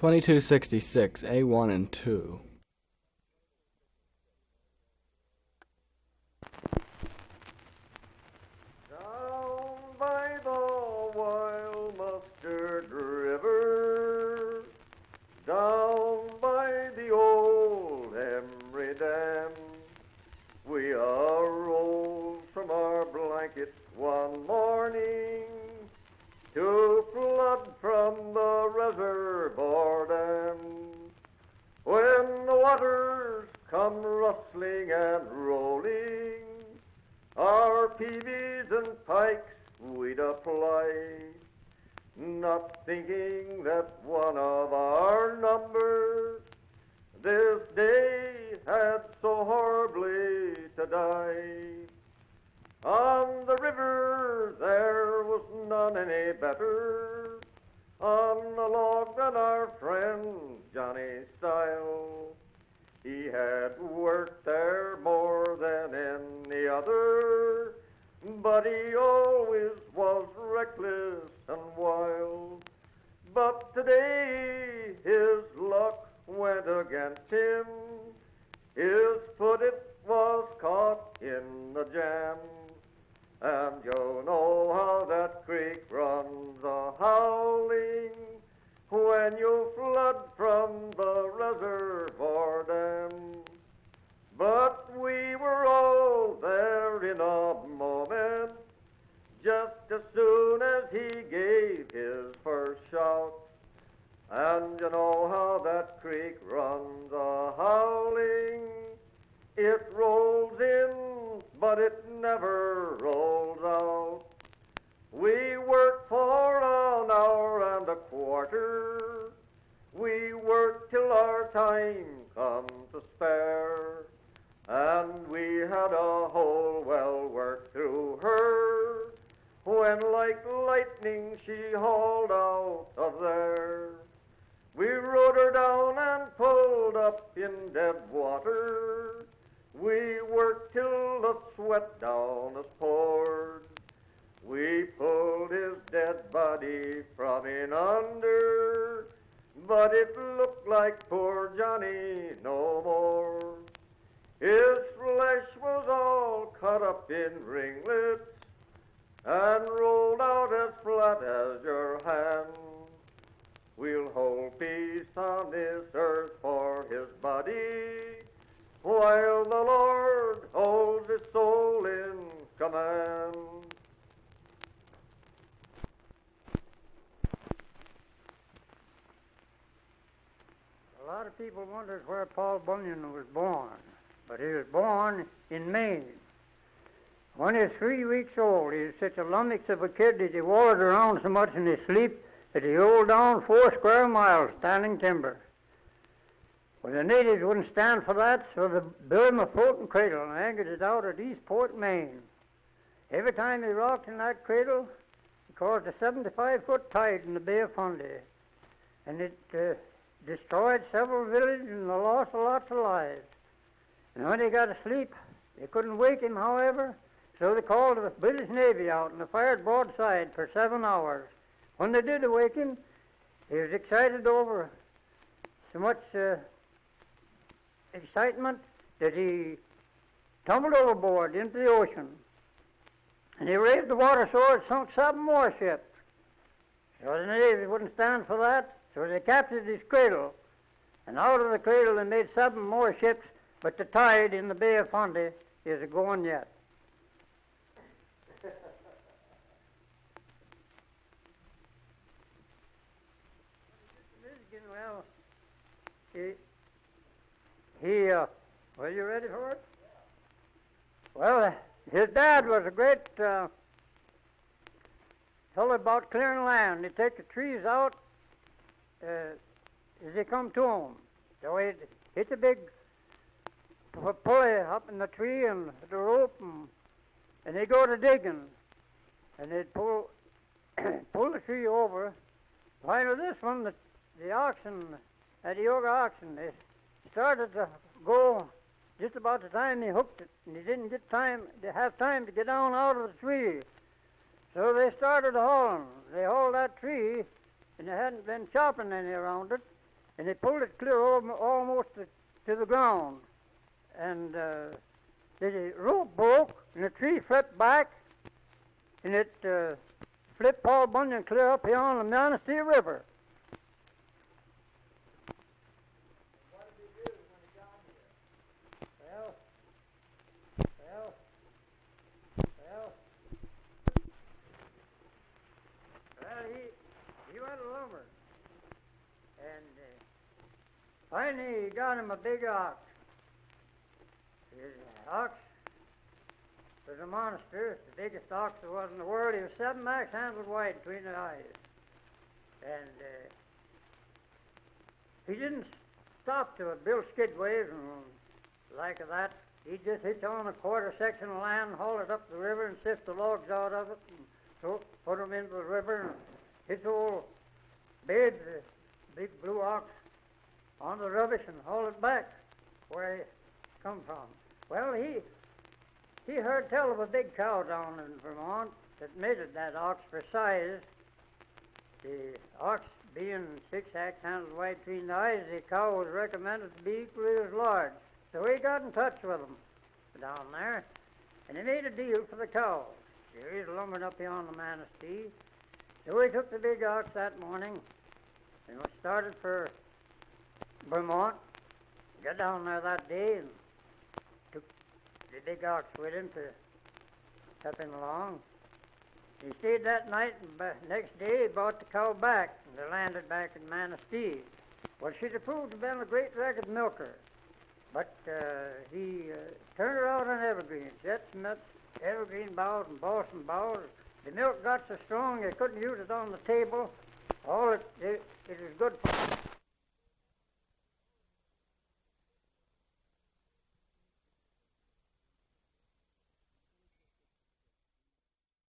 2266, A1 and 2. Down by the wild mustard river, down by the old Emery Dam, we arose from our blankets one morning to flood from the reservoir dam. When the waters come rustling and rolling, our peavies and pikes we'd apply, not thinking that one of our number this day had so horribly to die. On the river there was none any better on the log than our friend Johnny Style. He had worked there more than any other, but he always was reckless and wild. But today his luck went against him. His foot it was caught in the jam. And you know how that creek runs a-howling when you flood from the reservoir dam. But we were all there in a moment, just as soon as he gave his first shout. And you know how that creek runs a-howling. It rolls in, but it never rolls out. We worked for an hour and a quarter. We worked till our time come to spare. And we had a whole well worked through her, when like lightning she hauled out of there. We rode her down and pulled up in dead water. We worked till the sweat down us poured. We pulled his dead body from in under, but it looked like poor Johnny no more. His flesh was all cut up in ringlets and rolled out as flat as your hand. We'll hold peace on this earth for his body, while the Lord holds his soul in command. A lot of people wondered where Paul Bunyan was born, but he was born in Maine. When he was 3 weeks old, he was such a lummox of a kid that he wallowed around so much in his sleep that he rolled down 4 square miles standing timber. Well, the natives wouldn't stand for that, so they built him a floating cradle and anchored it out at Eastport, Maine. Every time he rocked in that cradle, it caused a 75-foot tide in the Bay of Fundy, and it destroyed several villages and lost lots of lives. And when he got asleep, they couldn't wake him, however, so they called the British Navy out and they fired broadside for 7 hours. When they did awake him, he was excited over so much excitement that he tumbled overboard into the ocean. And he raved the water so it sunk 7 more ships. So the Navy wouldn't stand for that, so they captured his cradle. And out of the cradle they made 7 more ships, but the tide in the Bay of Fundy is a-going yet. Well, well, you ready for it? Well, his dad was a great fellow about clearing land. He'd take the trees out as they come to him. So he'd hit a big pulley up in the tree and the rope, and he'd go to digging, and he'd pull the tree over. Finally, this one, the oxen, at the yoga oxen, they started to go just about the time he hooked it, and he didn't have time to get down out of the tree. So they started hauling. They hauled that tree, and they hadn't been chopping any around it, and they pulled it clear almost to the ground. And the rope broke, and the tree flipped back, and it flipped Paul Bunyan clear up here on the Manistee River. What did he do when he got here? Well, he went to lumber, and finally he got him a big ox. His ox was a monster, the biggest ox there was in the world. He was 7 axe handles wide between the eyes. And he didn't stop to build skidways and like that. He just hitch on a quarter section of land, haul it up the river and sift the logs out of it and put them into the river and hitch old bed, the big blue ox, on the rubbish and haul it back where he come from. Well, he heard tell of a big cow down in Vermont that measured that ox for size. The ox being 6 axe handles wide between the eyes, the cow was recommended to be equally as large. So he got in touch with them down there, and he made a deal for the cow. Here he's lumbering up here on the Manistee. So we took the big ox that morning, and we started for Vermont. Got down there that day and took the big ox with him to help him along. He stayed that night, and next day he brought the cow back, and they landed back in Manistee. Well, she'd have proved to have been a great ragged milker, but he turned her out on evergreens. That's met evergreen boughs and balsam boughs. The milk got so strong they couldn't use it on the table. All it was good for.